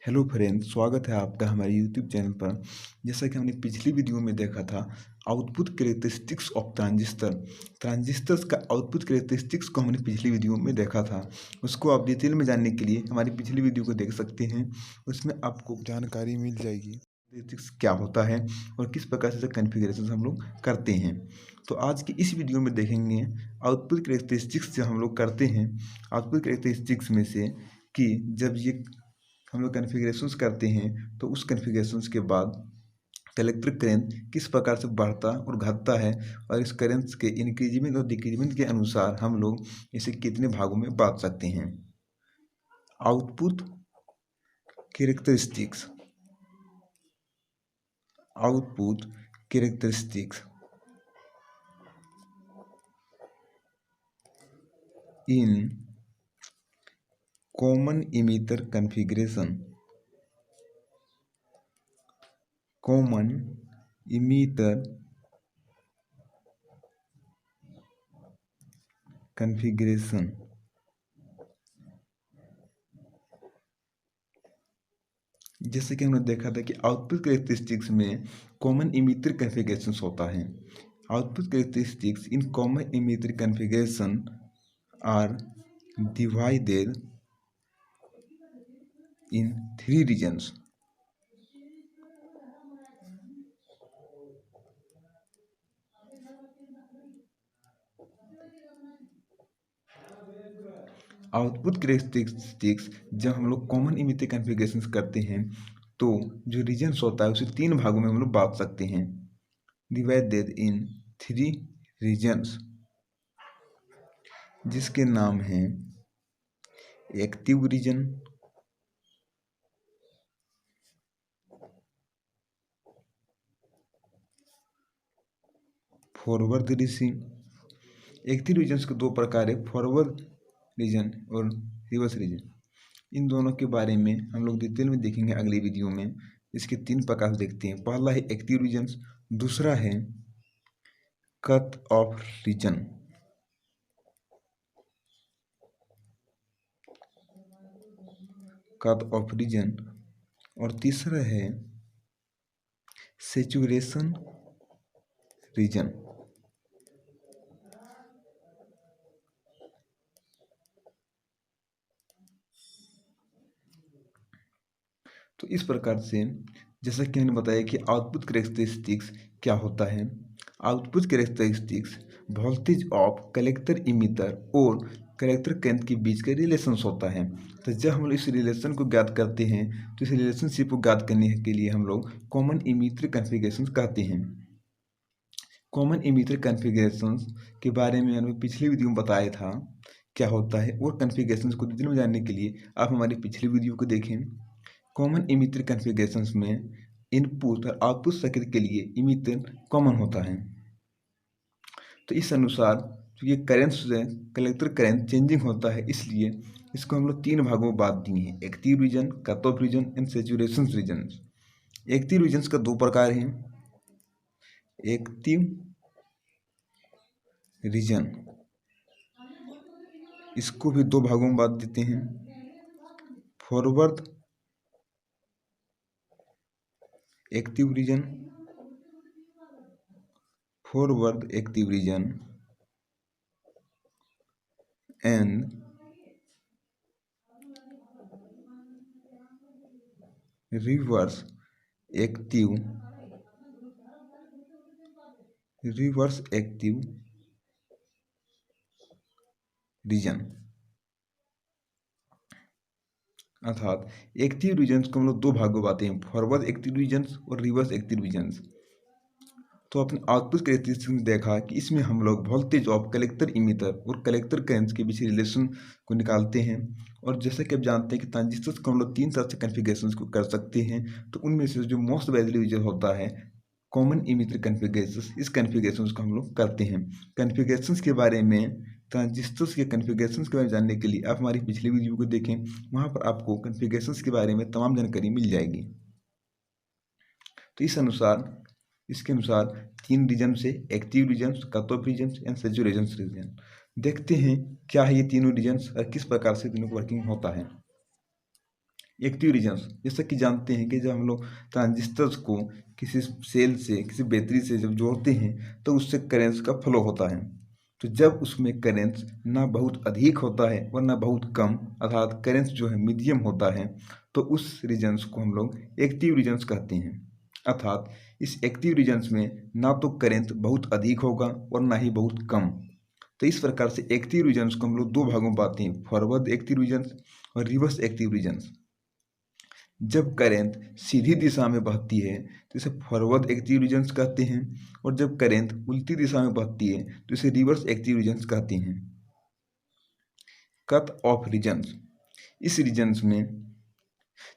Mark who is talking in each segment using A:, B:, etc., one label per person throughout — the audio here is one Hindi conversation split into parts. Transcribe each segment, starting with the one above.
A: हेलो फ्रेंड्स, स्वागत है आपका हमारे यूट्यूब चैनल पर। जैसा कि हमने पिछली वीडियो में देखा था, आउटपुट कैरेक्टरिस्टिक्स ऑफ ट्रांजिस्टर्स का आउटपुट कैरेक्टरिस्टिक्स को हमने पिछली वीडियो में देखा था। उसको आप डिटेल में जानने के लिए हमारी पिछली वीडियो को देख सकते हैं। उसमें आपको जानकारी मिल जाएगी कैरेक्टरिस्टिक्स क्या होता है और किस प्रकार से कॉन्फ़िगरेशन हम लोग करते हैं। तो आज की इस वीडियो में देखेंगे आउटपुट कैरेक्टरिस्टिक्स जो हम लोग करते हैं। आउटपुट कैरेक्टरिस्टिक्स में से कि जब ये हम लोग कॉन्फ़िगरेशंस करते हैं तो उस कॉन्फ़िगरेशंस के बाद कलेक्टर करंट किस प्रकार से बढ़ता और घटता है, और इस करंट के इंक्रीजमेंट और डिक्रीजमेंट के अनुसार हम लोग इसे कितने भागों में बांट सकते हैं। Output characteristics output characteristics in common emitter configuration common emitter configuration. जैसे कि हमने देखा था कि आउटपुट कैरेक्टरिस्टिक्स में कॉमन इमीटर कॉन्फ़िगरेशंस होता है। Output characteristics in common emitter configuration are divided in 3 regions। Output characteristics जब हम लोग कॉमन इमीटर कॉन्फ़िगरेशंस करते हैं तो जो रीजन्स होता है उसे 3 भागों में हम लोग बांट सकते हैं। डिवाइडेड इन 3 regions, जिसके नाम हैं active region, forward region. Active regions के 2 प्रकार है, फॉरवर्ड रीजन और रिवर्स रीजन। इन दोनों के बारे में हम लोग डिटेल में देखेंगे अगली वीडियो में। इसके 3 प्रकार देखते हैं। पहला है एक्टिव रीजन्स, दूसरा है cut off region, cut off region, और तीसरा है सैचुरेशन रीजन। तो इस प्रकार से जैसा कि मैंने बताया कि आउटपुट कैरेक्टरिस्टिक्स क्या होता है। Output characteristics voltage of collector emitter और कलेक्टर करंट के बीच का रिलेशंस होता है। तो जब हम लोग इस रिलेशन को ज्ञात करते हैं तो इस रिलेशनशिप को ज्ञात करने के लिए हम लोग कॉमन इमीटर कॉन्फ़िगरेशन कहते हैं। कॉमन इमीटर कॉन्फ़िगरेशन के बारे में मैंने पिछली वीडियो में बताया था क्या होता है, और कॉन्फ़िगरेशन को डिटेल में जानने के लिए आप हमारी पिछली वीडियो को देखें। कॉमन इमीटर कॉन्फ़िगरेशंस में इनपुट और आउटपुट सर्किट के लिए इमीटर कॉमन होता है। तो इस अनुसार जो ये करंट से कलेक्टर करंट चेंजिंग होता है, इसलिए इसको हम लोग 3 भागों में बांट दिए हैं, active region, cut off region and saturation region. Active regions का 2 प्रकार हैं। एक्टिव रीजन, इसको भी 2 भागों में बांट देते हैं, forward active region, forward active region and reverse active region. अर्थात एक्टिव रीजन्स को हम लोग 2 भागों में बांटते हैं, फॉरवर्ड एक्टिव रीजन्स और रिवर्स एक्टिव रीजन्स। तो अपने आउटपुट कैरेक्टरिस्टिक्स में देखा कि इसमें हम लोग वोल्टेज ऑफ कलेक्टर इमीटर और कलेक्टर करंट के बीच रिलेशन को निकालते हैं। और जैसे कि आप जानते हैं कि ट्रांजिस्टर्स को हम लोग 3 तरह से कॉन्फ़िगरेशन को कर सकते हैं। तो उनमें से जो मोस्ट वैल्यू यूजर होता है कॉमन इमीटर कॉन्फ़िगरेशन, इस कॉन्फ़िगरेशन को हम लोग करते हैं। कॉन्फ़िगरेशंस के बारे में, ट्रांजिस्टर्स के कॉन्फ़िगरेशंस के बारे में जानने के लिए आप हमारी पिछली वीडियो को देखें, वहाँ पर आपको कॉन्फ़िगरेशंस के बारे में तमाम जानकारी मिल जाएगी। तो इस अनुसार इसके अनुसार 3 रीजन से active regions, cut off regions and saturation region. देखते हैं क्या है ये तीनों रीजन्स और किस प्रकार से तीनों वर्किंग होता है। एक्टिव रीजन्स, जैसा कि जानते हैं कि जब हम लोग ट्रांजिस्टर्स को किसी सेल से किसी बैटरी से जब जोड़ते हैं तो उससे करेंट्स का फ्लो होता है। तो जब उसमें करेंट्स ना बहुत अधिक होता है और ना बहुत कम, अर्थात करेंट्स जो है मीडियम होता है, तो उस रीजन्स को हम लोग एक्टिव रीजन्स कहते हैं। अर्थात इस एक्टिव रीजन्स में ना तो करेंट बहुत अधिक होगा और ना ही बहुत कम। तो इस प्रकार से एक्टिव रीजन्स को हम लोग दो भागों में पाते हैं, फॉरवर्ड एक्टिव रीजन्स और रिवर्स एक्टिव रीजन्स। जब करंट सीधी दिशा में बहती है तो इसे फॉरवर्ड एक्टिव रीजन्स कहते हैं, और जब करंट उल्टी दिशा में बहती है तो इसे रिवर्स एक्टिव रीजन्स कहते हैं। कट ऑफ रीजन्स, इस रीजन्स में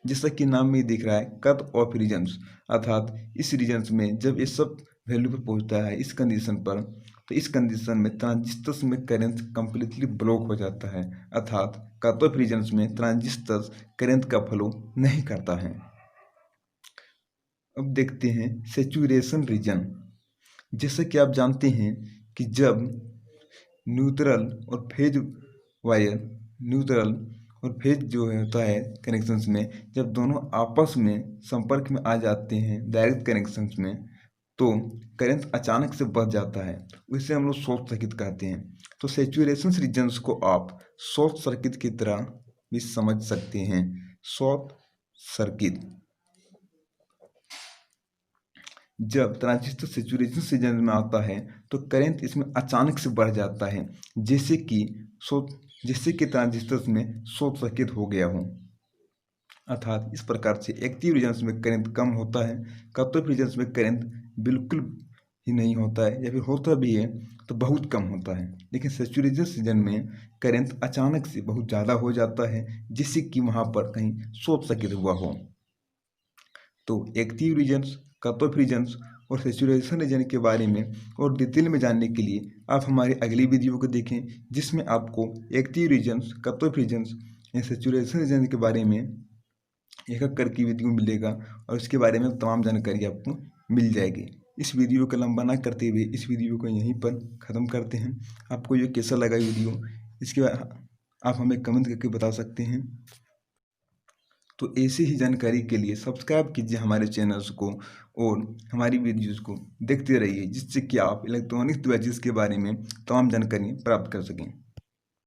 A: जैसा कि नाम में दिख रहा है कट ऑफ रीजन्स, अर्थात इस रीजन्स में जब ये सब वैल्यू पर पहुंचता है इस कंडीशन पर, तो इस कंडीशन में ट्रांजिस्टर्स में करंट कंप्लीटली ब्लॉक हो जाता है। अर्थात कट ऑफ रीजन्स में ट्रांजिस्टर्स करंट का फ्लो नहीं करता है। अब देखते हैं सैचुरेशन रीजन। जैसे कि आप जानते हैं कि जब न्यूट्रल और फेज वायर, न्यूट्रल और फेज जो होता है कनेक्शंस में, जब दोनों आपस में संपर्क में आ जाते हैं डायरेक्ट कनेक्शंस में, तो करंट अचानक से बढ़ जाता है, उसे हम लोग शॉर्ट सर्किट कहते हैं। तो सैचुरेशन रीजन्स को आप शॉर्ट सर्किट की तरह भी समझ सकते हैं। शॉर्ट सर्किट, जब ट्रांजिस्टर सैचुरेशन रीजन में आता है तो करंट इसमें अचानक से बढ़ जाता है, जैसे कि ट्रांजिस्टर्स में शॉर्ट सर्किट हो गया हो। अर्थात इस प्रकार से एक्टिव रीजन्स में करंट कम होता है, कट ऑफ रीजन्स में करंट बिल्कुल ही नहीं होता है, या फिर होता भी है तो बहुत कम होता है। लेकिन सैचुरेशन रीजन में करंट अचानक से बहुत ज़्यादा हो जाता है, जिससे कि वहाँ पर कहीं शॉर्ट सर्किट हुआ हो। तो active regions, cut off regions और सैचुरेशन रीजन के बारे में और डिटेल में जानने के लिए आप हमारी अगली वीडियो को देखें, जिसमें आपको active regions, cut off regions या सैचुरेशन रीजन के बारे में एक एक करके वीडियो मिलेगा और उसके बारे में तमाम जानकारी आपको मिल जाएगी। इस वीडियो को लंबा ना करते हुए इस वीडियो को यहीं पर ख़त्म करते हैं। आपको ये कैसा लगा वीडियो, इसके आप हमें कमेंट करके बता सकते हैं। तो ऐसी ही जानकारी के लिए सब्सक्राइब कीजिए हमारे चैनल्स को और हमारी वीडियोज़ को देखते रहिए, जिससे कि आप इलेक्ट्रॉनिक्स डिवाइसेस के बारे में तमाम जानकारी प्राप्त कर सकें।